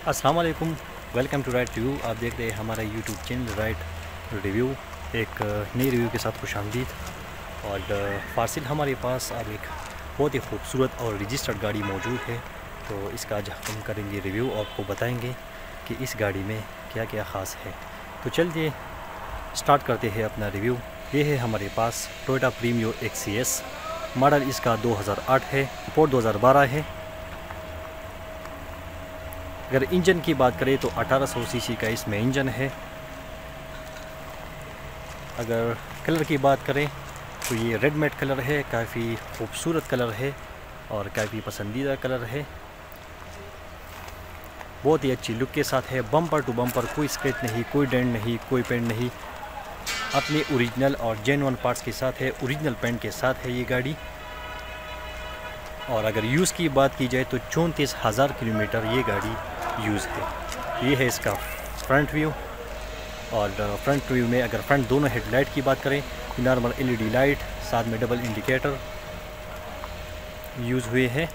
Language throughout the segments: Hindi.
अस्सलाम वालेकुम, वेलकम टू राइट रिव्यू। आप देख रहे हैं हमारा यूट्यूब चैनल राइट रिव्यू। एक नई रिव्यू के साथ खुशामदीद। और फासिल हमारे पास अब एक बहुत ही खूबसूरत और रजिस्टर्ड गाड़ी मौजूद है, तो इसका आज हम करेंगे रिव्यू और आपको बताएंगे कि इस गाड़ी में क्या क्या ख़ास है। तो चलिए स्टार्ट करते हैं अपना रिव्यू। ये है हमारे पास टोयोटा प्रीमियो XCS, मॉडल इसका 2008 है, रिपोर्ट 2012 है। अगर इंजन की बात करें तो 1800 सीसी का इसमें इंजन है। अगर कलर की बात करें तो ये रेड मैट कलर है, काफ़ी खूबसूरत कलर है और काफ़ी पसंदीदा कलर है। बहुत ही अच्छी लुक के साथ है, बम्पर टू बम्पर कोई स्क्रैच नहीं, कोई डेंट नहीं, कोई पेंट नहीं, अपने ओरिजिनल और जेन्युइन पार्ट्स के साथ है, ओरिजिनल पेंट के साथ है ये गाड़ी। और अगर यूज़ की बात की जाए तो 34,000 किलोमीटर ये गाड़ी यूज़ है। ये है इसका फ्रंट व्यू। और फ्रंट व्यू में अगर फ्रंट दोनों हेडलाइट की बात करें तो नॉर्मल LED लाइट, साथ में डबल इंडिकेटर यूज़ हुए हैं।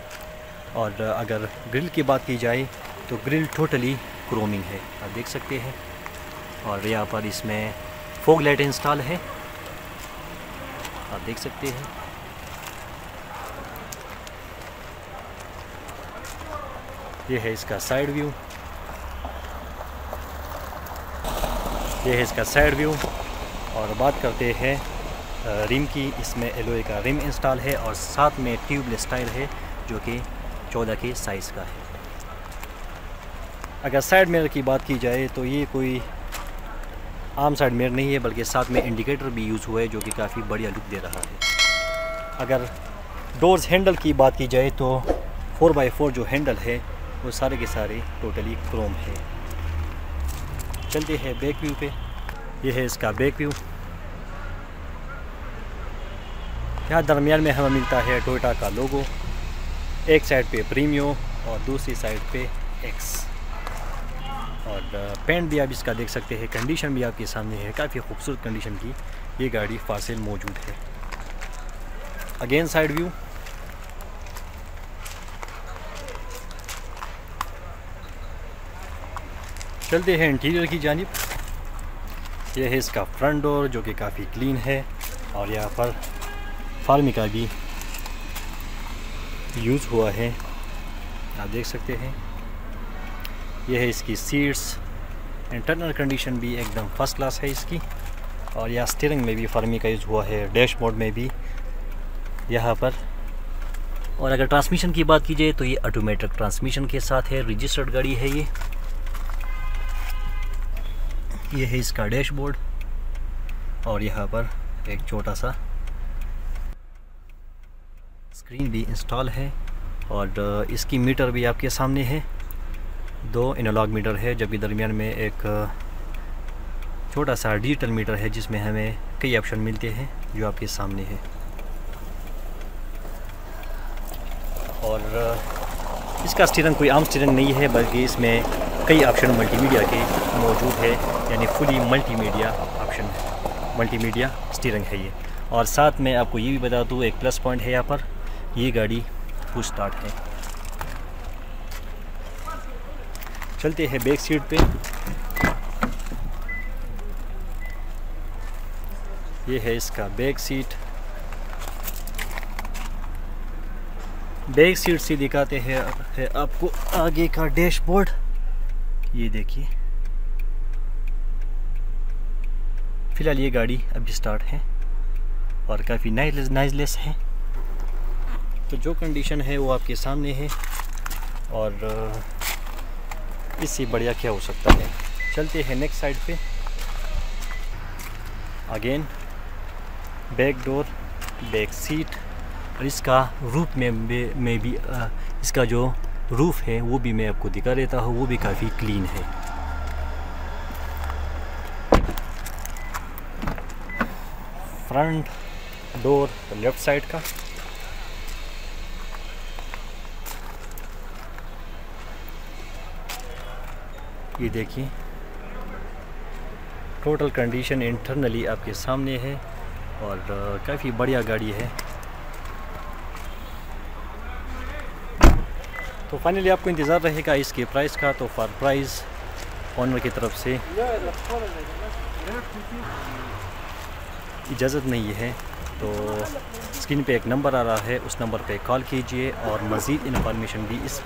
और अगर ग्रिल की बात की जाए तो ग्रिल टोटली क्रोमिंग है, आप देख सकते हैं। और यहाँ पर इसमें फॉग लाइट इंस्टॉल है, आप देख सकते हैं। ये है इसका साइड व्यू, ये है इसका साइड व्यू। और बात करते हैं रिम की, इसमें एलोए का रिम इंस्टॉल है और साथ में ट्यूबलेस टायर है जो कि 14 के साइज़ का है। अगर साइड मिरर की बात की जाए तो ये कोई आम साइड मिरर नहीं है, बल्कि साथ में इंडिकेटर भी यूज़ हुआ है जो कि काफ़ी बढ़िया लुक दे रहा है। अगर डोर्स हैंडल की बात की जाए तो 4x4 जो हैंडल है वो सारे के सारे टोटली क्रोम है। चलते हैं बैक व्यू पे। ये है इसका बैक व्यू। यहाँ दरमियान में हमें मिलता है टोयोटा का लोगो, एक साइड पे प्रीमियो और दूसरी साइड पे X। और पेंट भी आप इसका देख सकते हैं, कंडीशन भी आपके सामने है, काफ़ी खूबसूरत कंडीशन की ये गाड़ी फासिल मौजूद है। Again side view. चलते हैं इंटीरियर की जानिब। यह है इसका फ्रंट डोर जो कि काफ़ी क्लीन है और यहाँ पर फार्मिका भी यूज़ हुआ है, आप देख सकते हैं। यह है इसकी सीट्स, इंटरनल कंडीशन भी एकदम फर्स्ट क्लास है इसकी। और यहाँ स्टीयरिंग में भी फार्मिका यूज़ हुआ है, डैशबोर्ड में भी यहाँ पर। और अगर ट्रांसमिशन की बात की जाए तो ये ऑटोमेटिक ट्रांसमिशन के साथ है, रजिस्टर्ड गाड़ी है ये। ये है इसका डैशबोर्ड और यहाँ पर एक छोटा सा स्क्रीन भी इंस्टॉल है। और इसकी मीटर भी आपके सामने है, 2 एनालॉग मीटर है, जबकि दरमियान में एक छोटा सा डिजिटल मीटर है जिसमें हमें कई ऑप्शन मिलते हैं जो आपके सामने है। और इसका स्टीयरिंग कोई आम स्टीयरिंग नहीं है, बल्कि इसमें कई ऑप्शन मल्टीमीडिया के मौजूद है, यानी फुली मल्टीमीडिया ऑप्शन है, मल्टीमीडिया स्टीयरिंग है ये। और साथ में आपको ये भी बता दूँ, एक प्लस पॉइंट है यहाँ पर, ये गाड़ी पुश स्टार्ट है। चलते हैं बैक सीट पे। ये है इसका बैक सीट। बैक सीट से दिखाते हैं आपको आगे का डैशबोर्ड। ये देखिए, फ़िलहाल ये गाड़ी अभी स्टार्ट है और काफ़ी नाइसलेस है, तो जो कंडीशन है वो आपके सामने है और इससे बढ़िया क्या हो सकता है। चलते हैं नेक्स्ट साइड पे। Again back door, back seat. और इसका रूफ में भी इसका जो रूफ़ है वो भी मैं आपको दिखा देता हूँ, वो भी काफ़ी क्लीन है। फ्रंट डोर लेफ़्ट साइड का। ये देखिए, टोटल कंडीशन इंटरनली आपके सामने है और काफ़ी बढ़िया गाड़ी है। तो फाइनली आपको इंतज़ार रहेगा इसके प्राइस का। तो फॉर प्राइस ऑनर की तरफ से इजाज़त नहीं है। तो स्क्रीन पे एक नंबर आ रहा है, उस नंबर पे कॉल कीजिए और मज़ीद इन्फॉर्मेशन भी इस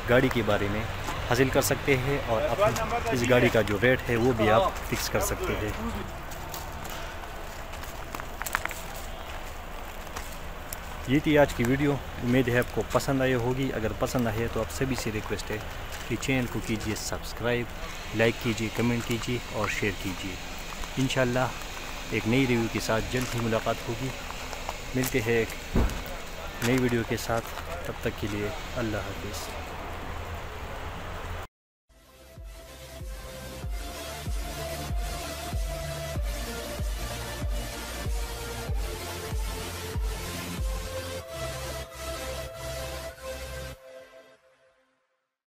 गाड़ी के बारे में हासिल कर सकते हैं और अपनी इस गाड़ी का जो रेट है वो भी आप फिक्स कर सकते हैं। ये थी आज की वीडियो, उम्मीद है आपको पसंद आई होगी। अगर पसंद आए तो आप सभी से रिक्वेस्ट है कि चैनल को कीजिए सब्सक्राइब, लाइक कीजिए, कमेंट कीजिए और शेयर कीजिए। इंशाल्लाह एक नई रिव्यू के साथ जल्द ही मुलाकात होगी। मिलते हैं एक नई वीडियो के साथ, तब तक के लिए अल्लाह हाफ़िज़।